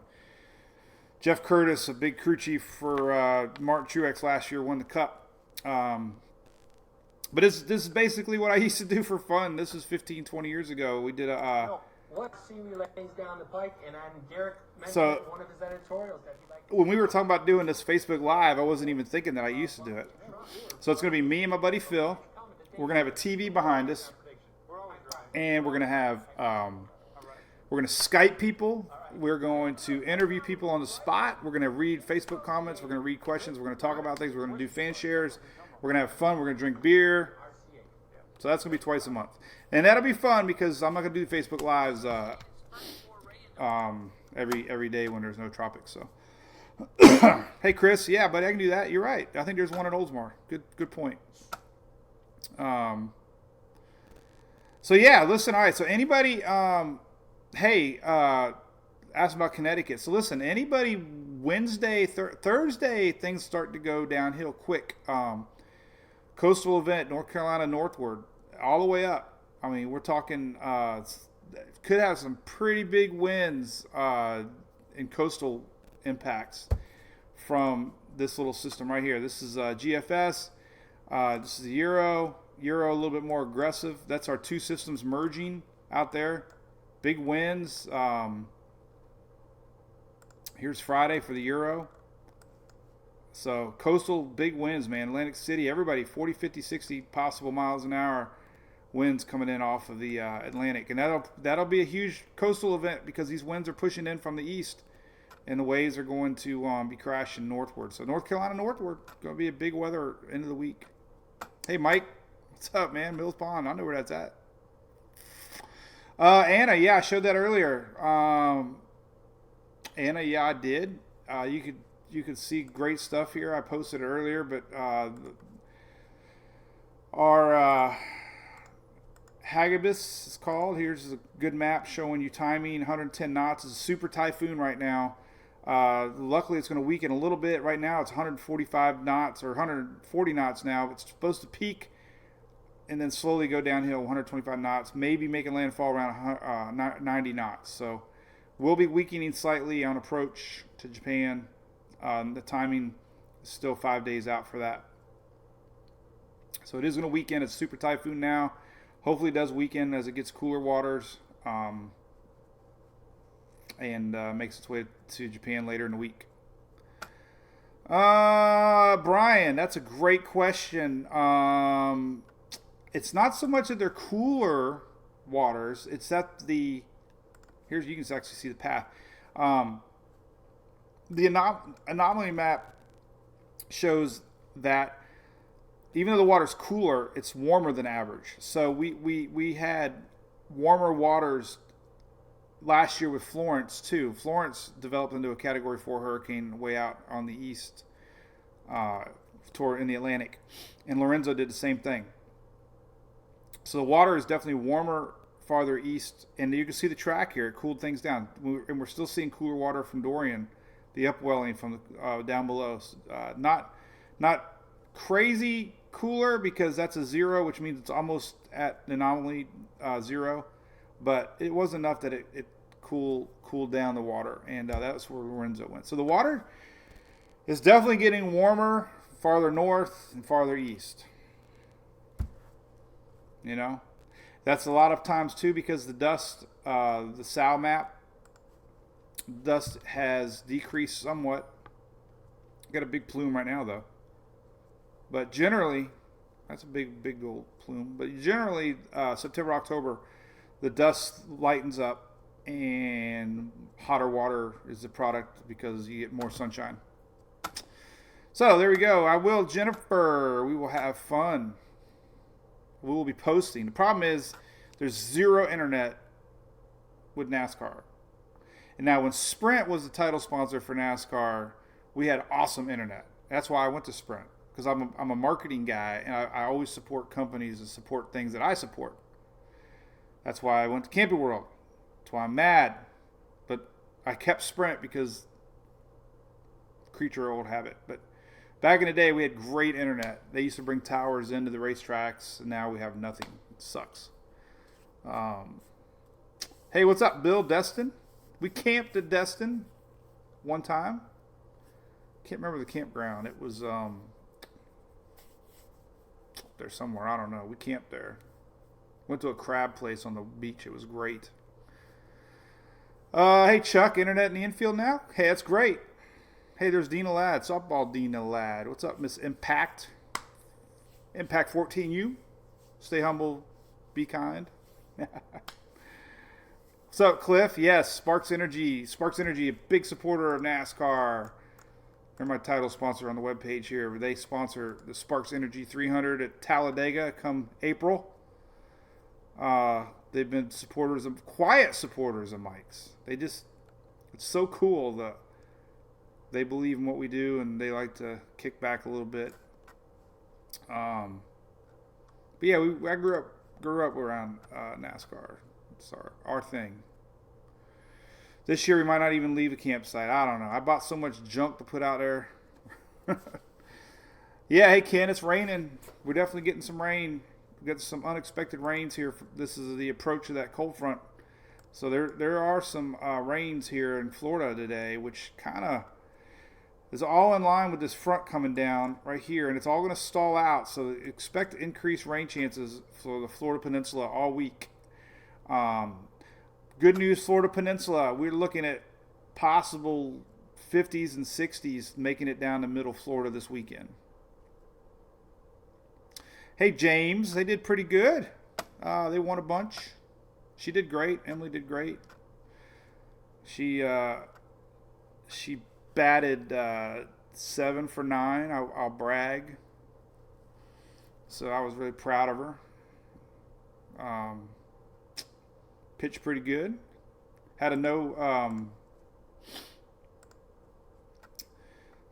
Jeff Curtis, a big crew chief for Martin Truex last year, won the Cup. But this is basically what I used to do for fun. This was 15, 20 years ago. We did a... What simulations down the pike, and Derek mentioned So- in one of his editorials that he liked. when we were talking about doing this Facebook Live, I wasn't even thinking that I used to do it. So it's going to be me and my buddy Phil. We're going to have a TV behind us, and we're going to have we're going to Skype people. We're going to interview people on the spot. We're going to read Facebook comments. We're going to read questions. We're going to talk about things. We're going to do fan shares. We're going to have fun. We're going to drink beer. So that's going to be twice a month. And that'll be fun because I'm not going to do Facebook Lives every day when there's no tropics. So, hey, Chris. Yeah, but I can do that. You're right. I think there's one at Oldsmar. Good point. So, yeah, listen. All right. So, anybody, hey, ask about Connecticut. So, listen, anybody Wednesday, Thursday, things start to go downhill quick. Coastal event, North Carolina northward, all the way up. I mean, we're talking could have some pretty big winds in coastal impacts from this little system right here. This is GFS. This is the Euro. Euro a little bit more aggressive. That's our two systems merging out there. Big winds. Here's Friday for the Euro. So coastal big winds, man. Atlantic City, everybody 40, 50, 60 possible miles an hour winds coming in off of the Atlantic. And that'll be a huge coastal event because these winds are pushing in from the east and the waves are going to be crashing northward. So North Carolina northward, going to be a big weather end of the week. Hey, Mike, what's up, man? Mills Pond, I know where that's at. Anna, yeah, I showed that earlier. Anna, yeah, I did. You could see great stuff here. I posted it earlier, but our Hagibis is called. Here's a good map showing you timing. 110 knots. It's a super typhoon right now. Luckily, it's going to weaken a little bit. Right now, it's 145 knots or 140 knots now. It's supposed to peak and then slowly go downhill 125 knots, maybe making landfall around 90 knots. So we'll be weakening slightly on approach to Japan. The timing is still 5 days out for that. So it is going to weaken. It's super typhoon now. Hopefully it does weaken as it gets cooler waters and makes its way to Japan later in the week. Brian, that's a great question. It's not so much that they're cooler waters. It's that here's, you can actually see the path. The anomaly map shows that even though the water's cooler, it's warmer than average. So we had warmer waters last year with Florence too. Florence developed into a Category 4 hurricane way out on the east, toward in the Atlantic, and Lorenzo did the same thing. So the water is definitely warmer farther east, and you can see the track here. It cooled things down, and we're still seeing cooler water from Dorian. The upwelling from the, down below, not crazy cooler because that's a zero, which means it's almost at anomaly zero, but it was enough that it cooled down the water, and that's where Lorenzo went. So the water is definitely getting warmer farther north and farther east. You know, that's a lot of times too because the dust, the SAL map. Dust has decreased somewhat. Got a big plume right now though. But generally, that's a big old plume. But generally, September, October, the dust lightens up and hotter water is the product because you get more sunshine. So there we go. I will, Jennifer. We will have fun. We will be posting. The problem is there's zero internet with NASCAR. And now when Sprint was the title sponsor for NASCAR, we had awesome internet. That's why I went to Sprint, because I'm a marketing guy, and I always support companies and support things that I support. That's why I went to Camping World. That's why I'm mad. But I kept Sprint because creature of old habit. But back in the day, we had great internet. They used to bring towers into the racetracks, and now we have nothing. It sucks. Hey, what's up, Bill? Destin? We camped at Destin one time. Can't remember the campground. It was there somewhere. I don't know. We camped there. Went to a crab place on the beach. It was great. Hey, Chuck, internet in the infield now? Hey, that's great. Hey, there's Dina Ladd, softball Dina Ladd. What's up, Miss Impact? Impact 14U. Stay humble, be kind. What's up, Cliff? Yes, Sparks Energy. Sparks Energy, a big supporter of NASCAR. They're my title sponsor on the webpage here. They sponsor the Sparks Energy 300 at Talladega come April. They've been quiet supporters of Mike's. It's so cool that they believe in what we do and they like to kick back a little bit. But yeah, I grew up around NASCAR. It's our thing. This year we might not even leave a campsite. I don't know. I bought so much junk to put out there. Yeah, hey Ken, it's raining. We're definitely getting some rain. We got some unexpected rains here. This is the approach of that cold front. So there are some rains here in Florida today, which kind of is all in line with this front coming down right here, and it's all going to stall out. So expect increased rain chances for the Florida Peninsula all week. Good news, Florida Peninsula. We're looking at possible 50s and 60s making it down to middle Florida this weekend. Hey, James, they did pretty good. They won a bunch. She did great. Emily did great. She batted 7 for 9. I'll brag. So I was really proud of her. Pitched pretty good. Had a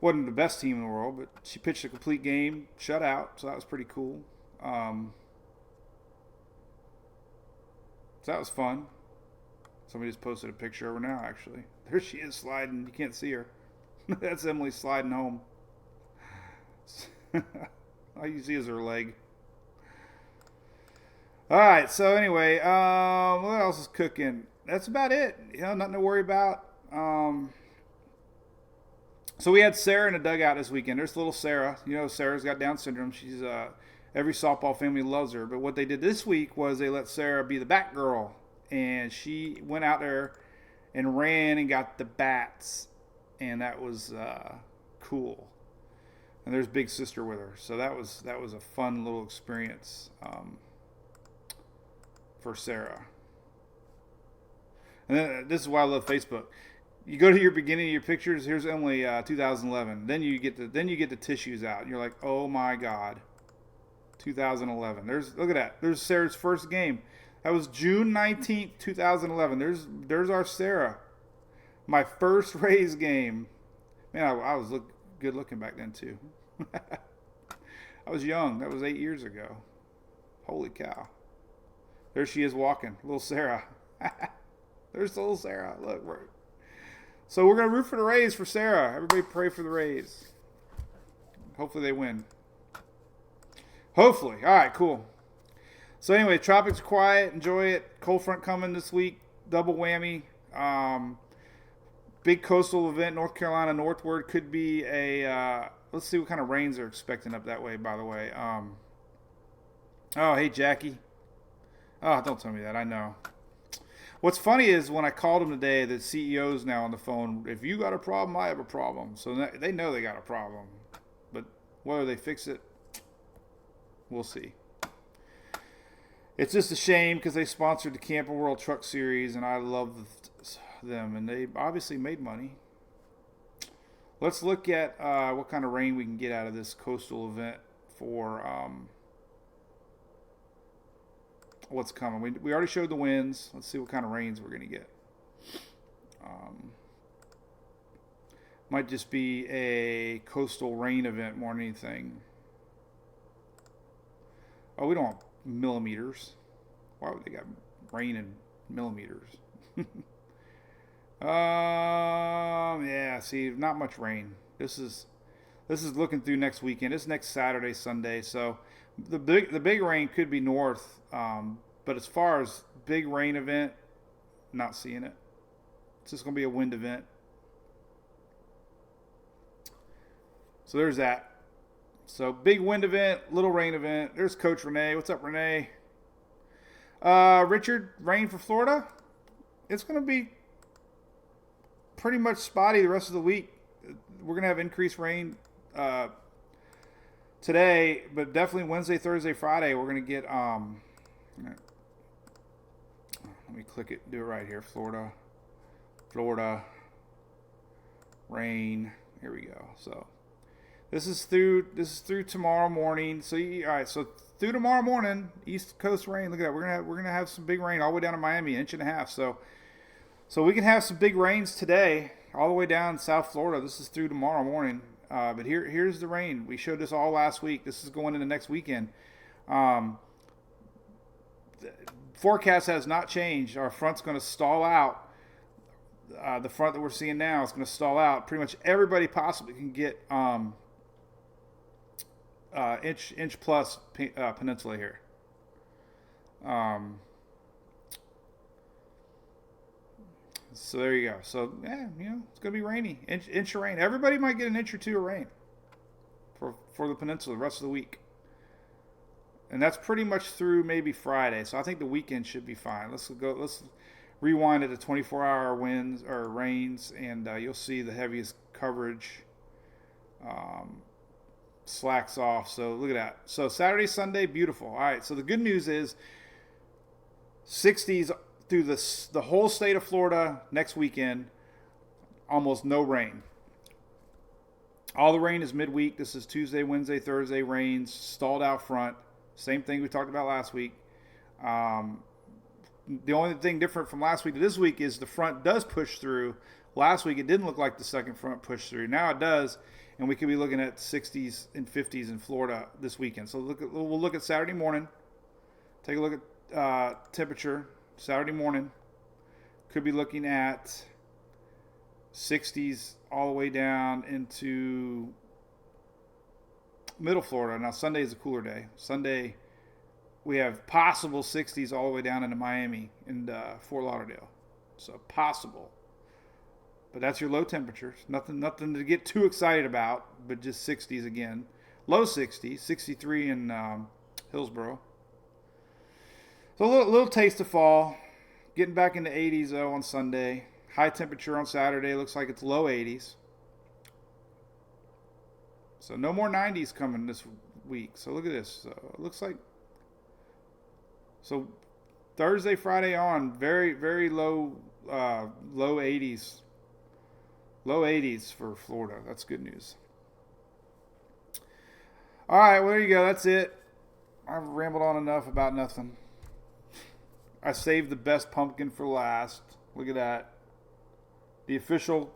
wasn't the best team in the world, but she pitched a complete game, shutout, so that was pretty cool. So that was fun. Somebody just posted a picture of her now, actually. There she is sliding. You can't see her. That's Emily sliding home. All you see is her leg. All right, so anyway, what else is cooking? That's about it. Nothing to worry about. So we had Sarah in the dugout this weekend. There's little Sarah. Sarah's got Down syndrome. She's every softball family loves her. But what they did this week was they let Sarah be the bat girl, and she went out there and ran and got the bats, and that was cool. And there's Big Sister with her, so that was a fun little experience for Sarah. And then, this is why I love Facebook. You go to your beginning of your pictures. Here's Emily, 2011. Then you get the tissues out, and you're like, oh my God, 2011. Look at that. There's Sarah's first game. That was June 19th, 2011. There's our Sarah. My first Rays game. Man, I was good looking back then too. I was young. That was 8 years ago. Holy cow. There she is walking, little Sarah. There's the little Sarah. Look, so we're going to root for the Rays for Sarah. Everybody pray for the Rays. Hopefully they win. Hopefully. All right, cool. So anyway, tropics quiet. Enjoy it. Cold front coming this week. Double whammy. Big coastal event, North Carolina northward. Could be a, let's see what kind of rains they're expecting up that way, by the way. Oh, hey, Jackie. Oh, don't tell me that. I know. What's funny is when I called them today, the CEO's now on the phone. If you got a problem, I have a problem. So they know they got a problem. But whether they fix it, we'll see. It's just a shame because they sponsored the Camper World Truck Series, and I love them. And they obviously made money. Let's look at what kind of rain we can get out of this coastal event for what's coming. We already showed the winds. Let's see what kind of rains we're going to get. Might just be a coastal rain event more than anything. Oh, we don't want millimeters. Why would they got rain in millimeters? Yeah, see, not much rain. This is looking through next weekend. It's next Saturday, Sunday. So the big rain could be north, but as far as big rain event, not seeing it. It's just going to be a wind event. So there's that. So big wind event, little rain event. There's Coach Renee. What's up, Renee? Richard, rain for Florida. It's going to be pretty much spotty the rest of the week. We're going to have increased rain today, but definitely Wednesday, Thursday, Friday, we're going to get, let me click it, do it right here. Florida, rain. Here we go. So this is through tomorrow morning. So all right, so through tomorrow morning, East Coast rain. Look at that. We're gonna have some big rain all the way down to Miami, 1.5 inches. So we can have some big rains today, all the way down South Florida. This is through tomorrow morning. But here's the rain. We showed this all last week. This is going into next weekend. The forecast has not changed. Our front's going to stall out. The front that we're seeing now is going to stall out. Pretty much everybody possibly can get inch plus peninsula here. So there you go. So yeah, it's gonna be rainy. Inch of rain. Everybody might get an inch or two of rain for the peninsula the rest of the week. And that's pretty much through maybe Friday. So I think the weekend should be fine. Let's rewind it to 24-hour winds or rains, and you'll see the heaviest coverage slacks off. So look at that. So Saturday, Sunday, beautiful. All right. So the good news is 60s through the whole state of Florida next weekend. Almost no rain. All the rain is midweek. This is Tuesday, Wednesday, Thursday rains, stalled out front. Same thing we talked about last week. The only thing different from last week to this week is the front does push through. Last week it didn't look like the second front pushed through. Now it does, and we could be looking at 60s and 50s in Florida this weekend. So we'll look at Saturday morning. Take a look at temperature. Saturday morning could be looking at 60s all the way down into middle Florida. Now Sunday is a cooler day. Sunday we have possible 60s all the way down into Miami and Fort Lauderdale. So possible. But that's your low temperatures. Nothing to get too excited about, but just 60s again. Low 60s, 63 in Hillsborough. So a little taste of fall. Getting back into 80s though on Sunday. High temperature on Saturday. Looks like it's low 80s. So no more 90s coming this week. So look at this. So it looks like. So Thursday, Friday on, very, very low 80s. Low 80s for Florida. That's good news. All right, well, there you go. That's it. I've rambled on enough about nothing. I saved the best pumpkin for last. Look at that. The official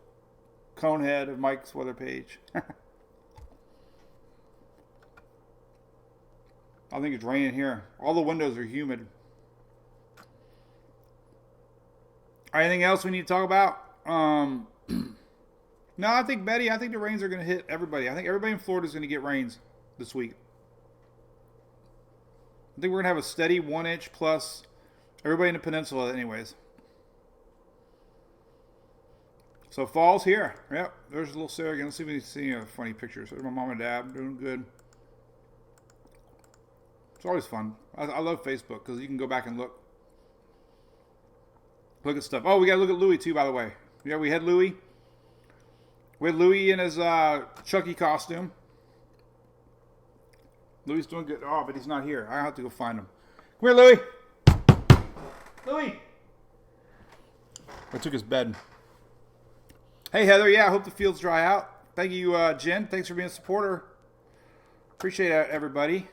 cone head of Mike's weather page. I think it's raining here. All the windows are humid. Anything else we need to talk about? No, I think the rains are going to hit everybody. I think everybody in Florida is going to get rains this week. I think we're going to have a steady 1 inch plus everybody in the peninsula anyways. So fall's here. Yep, there's little Sarah again. Let's see if we can see funny pictures. There's my mom and dad doing good. It's always fun. I love Facebook because you can go back and look at stuff. Oh, we got to look at Louis too, by the way. Yeah, we had Louis. We had Louis in his Chucky costume. Louis doing good. Oh, but he's not here. I have to go find him. Come here, Louis. Louis. I took his bed. Hey, Heather. Yeah, I hope the fields dry out. Thank you, Jen. Thanks for being a supporter. Appreciate it, everybody.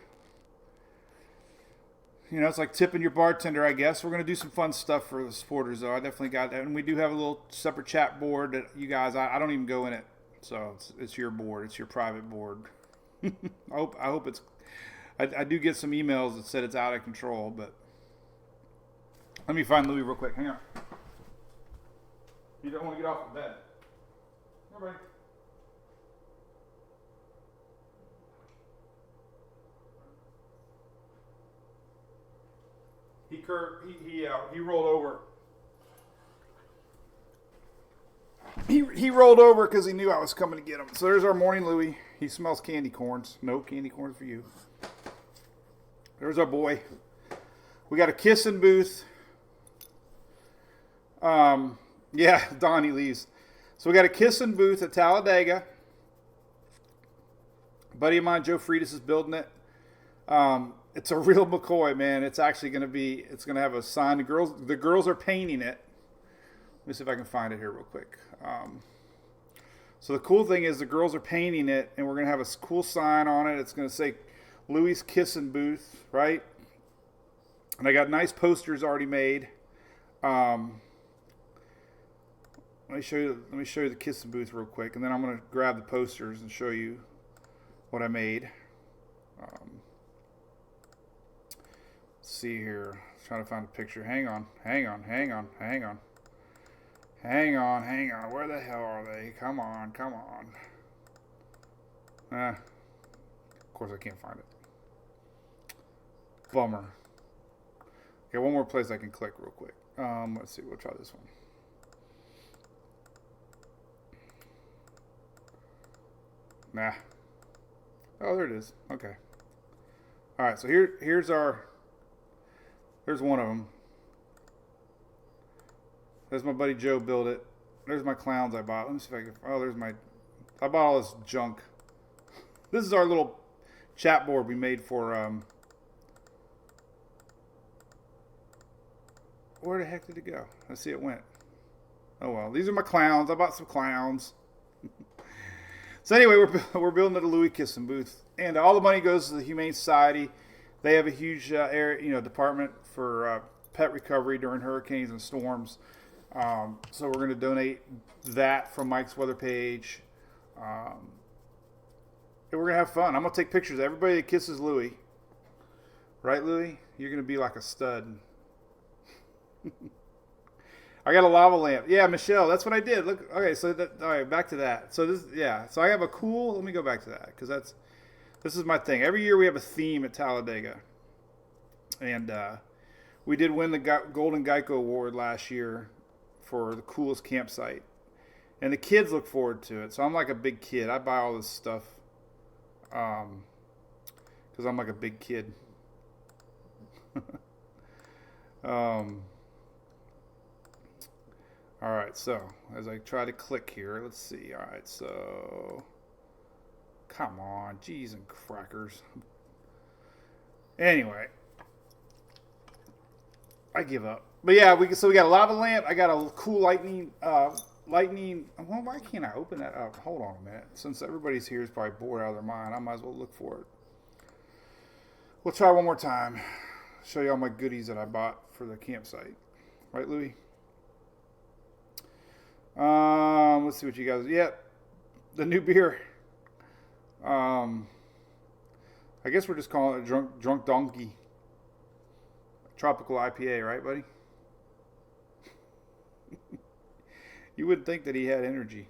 It's like tipping your bartender, I guess. We're going to do some fun stuff for the supporters, though. I definitely got that. And we do have a little separate chat board that you guys, I don't even go in it. So it's your board. It's your private board. I hope it's, I do get some emails that said it's out of control, but let me find Louis real quick. Hang on. You don't want to get off the bed. Everybody. he rolled over. He rolled over because he knew I was coming to get him. So there's our morning Louie. He smells candy corns. No candy corns for you. There's our boy. We got a kissing booth. Yeah, Donnie leaves. So we got a kissing booth at Talladega. A buddy of mine, Joe Freitas, is building it. It's a real McCoy, man. It's actually going to be, it's going to have a sign. The girls are painting it. Let me see if I can find it here real quick. So the cool thing is the girls are painting it, and we're going to have a cool sign on it. It's going to say Louie's Kissing Booth, right? And I got nice posters already made. Let me show you the Kissing Booth real quick, and then I'm going to grab the posters and show you what I made. Let's see here. Trying to find a picture. Hang on. Where the hell are they? Come on. Of course I can't find it. Bummer. Okay, one more place I can click real quick. Let's see. We'll try this one. Nah. Oh, there it is. Okay. All right. So here's one of them. There's my buddy Joe built it. There's my clowns I bought. Let me see if I can. Oh, I bought all this junk. This is our little chat board we made for. Where the heck did it go? Let's see, it went. Oh well, these are my clowns. I bought some clowns. So anyway, we're building a Louie Kissing booth, and all the money goes to the Humane Society. They have a huge department for pet recovery during hurricanes and storms. So we're going to donate that from Mike's weather page. And we're going to have fun. I'm going to take pictures of everybody that kisses Louie. Right, Louie? You're going to be like a stud. I got a lava lamp. Yeah, Michelle, that's what I did. Look, okay, so all right, back to that. So so I have a cool, let me go back to that, because this is my thing. Every year we have a theme at Talladega. And we did win the Golden Geico Award last year for the coolest campsite. And the kids look forward to it. So I'm like a big kid. I buy all this stuff because I'm like a big kid. All right, so as I try to click here, let's see. All right, so come on, cheese and crackers. Anyway, I give up. But yeah, we got a lava lamp. I got a cool lightning. Well, why can't I open that up? Hold on a minute. Since everybody's here is probably bored out of their mind, I might as well look for it. We'll try one more time. Show you all my goodies that I bought for the campsite. Right, Louie? Let's see what you guys. Yeah, the new beer. I guess we're just calling it a drunk donkey. Tropical IPA, right, buddy? You wouldn't think that he had energy.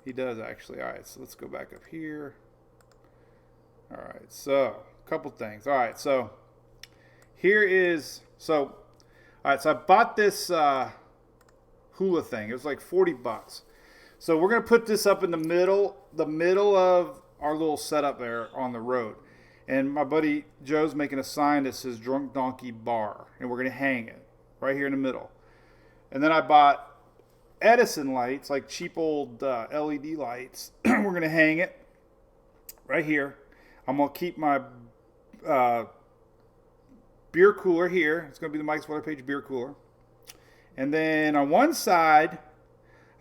He does, actually. All right, so let's go back up here. All right, so a couple things. All right, so here is all right, so I bought this hula thing. It was like $40. So we're gonna put this up in the middle of our little setup there on the road. And my buddy Joe's making a sign that says Drunk Donkey Bar, and we're gonna hang it right here in the middle. And then I bought Edison lights, like cheap old LED lights. We're gonna hang it right here. I'm gonna keep my beer cooler here. It's gonna be the Mike's Weather Page beer cooler. And then on one side,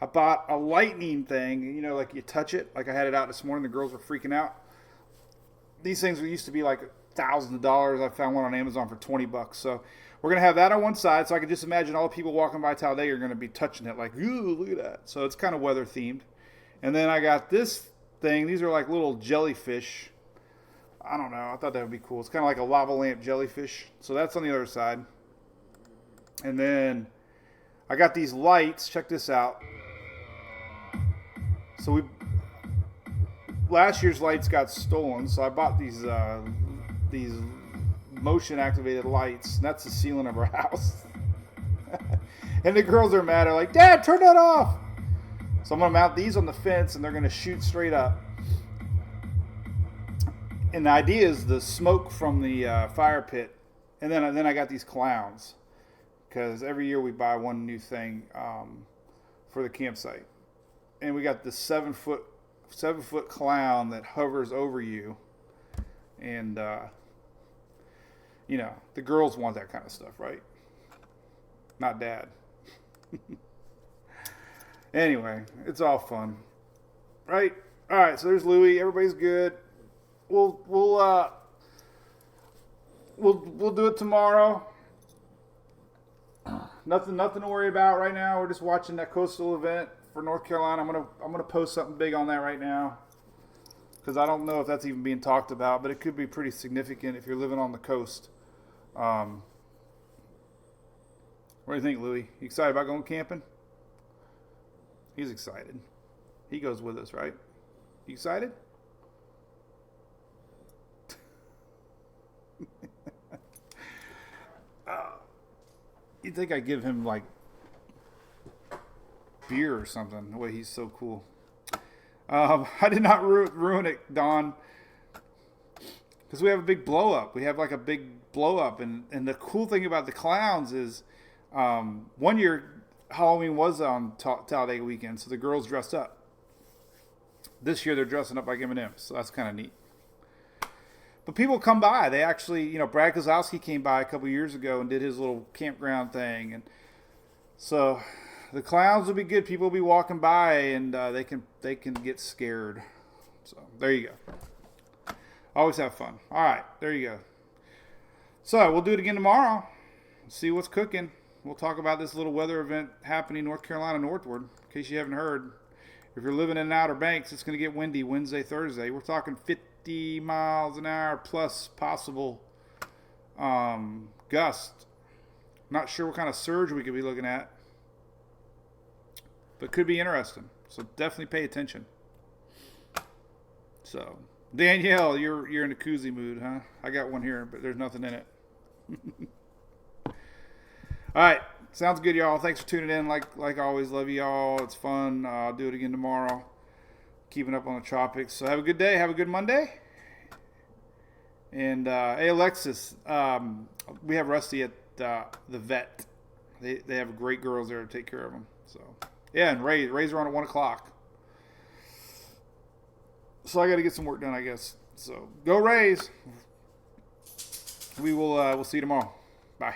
I bought a lightning thing. You know, like you touch it. Like I had it out this morning. The girls were freaking out. These things used to be like thousands of dollars. I found one on Amazon for $20. So we're going to have that on one side. So I can just imagine all the people walking by Talladega are going to be touching it like, ooh, look at that. So it's kind of weather themed. And then I got this thing. These are like little jellyfish. I don't know. I thought that would be cool. It's kind of like a lava lamp jellyfish. So that's on the other side. And then I got these lights. Check this out. So last year's lights got stolen, so I bought these motion activated lights. And that's the ceiling of our house. And the girls are mad. They're like, Dad, turn that off. So I'm going to mount these on the fence, and they're going to shoot straight up. And the idea is the smoke from the fire pit. And then I got these clowns. Because every year we buy one new thing for the campsite. And we got this 7-foot clown that hovers over you. And, you know, the girls want that kind of stuff, right? Not Dad. Anyway, it's all fun. Right? All right, so there's Louie. Everybody's good. We'll do it tomorrow. Nothing to worry about right now. We're just watching that coastal event for North Carolina. I'm gonna post something big on that right now, because I don't know if that's even being talked about, but it could be pretty significant if you're living on the coast. What do you think, Louie? You excited about going camping? He's excited. He goes with us, right? You excited? You'd think I'd give him like beer or something, the way he's so cool. I did not ruin it, Don, because we have a big blow up. We have like a big blow up, and the cool thing about the clowns is, one year Halloween was on Talladega weekend, so the girls dressed up. This year they're dressing up like M&Ms, so that's kind of neat. But people come by. They actually, you know, Brad Kozlowski came by a couple years ago and did his little campground thing, and so the clowns will be good. People will be walking by, and they can get scared. So there you go. Always have fun. All right, there you go. So we'll do it again tomorrow. See what's cooking. We'll talk about this little weather event happening in North Carolina northward. In case you haven't heard, if you're living in Outer Banks, it's going to get windy Wednesday, Thursday. We're talking 50 miles an hour plus possible gust. Not sure what kind of surge we could be looking at, but could be interesting. So definitely pay attention. So Danielle, you're in a koozie mood, huh? I got one here, but there's nothing in it. All right, sounds good, y'all. Thanks for tuning in. Like always, love y'all. It's fun. I'll do it again tomorrow. Keeping up on the tropics. So have a good day. Have a good Monday. And hey, Alexis, we have Rusty at the vet. They have great girls there to take care of them. So yeah, and Ray's are on at 1 o'clock. So I got to get some work done, I guess. So go Rays. We'll see you tomorrow. Bye.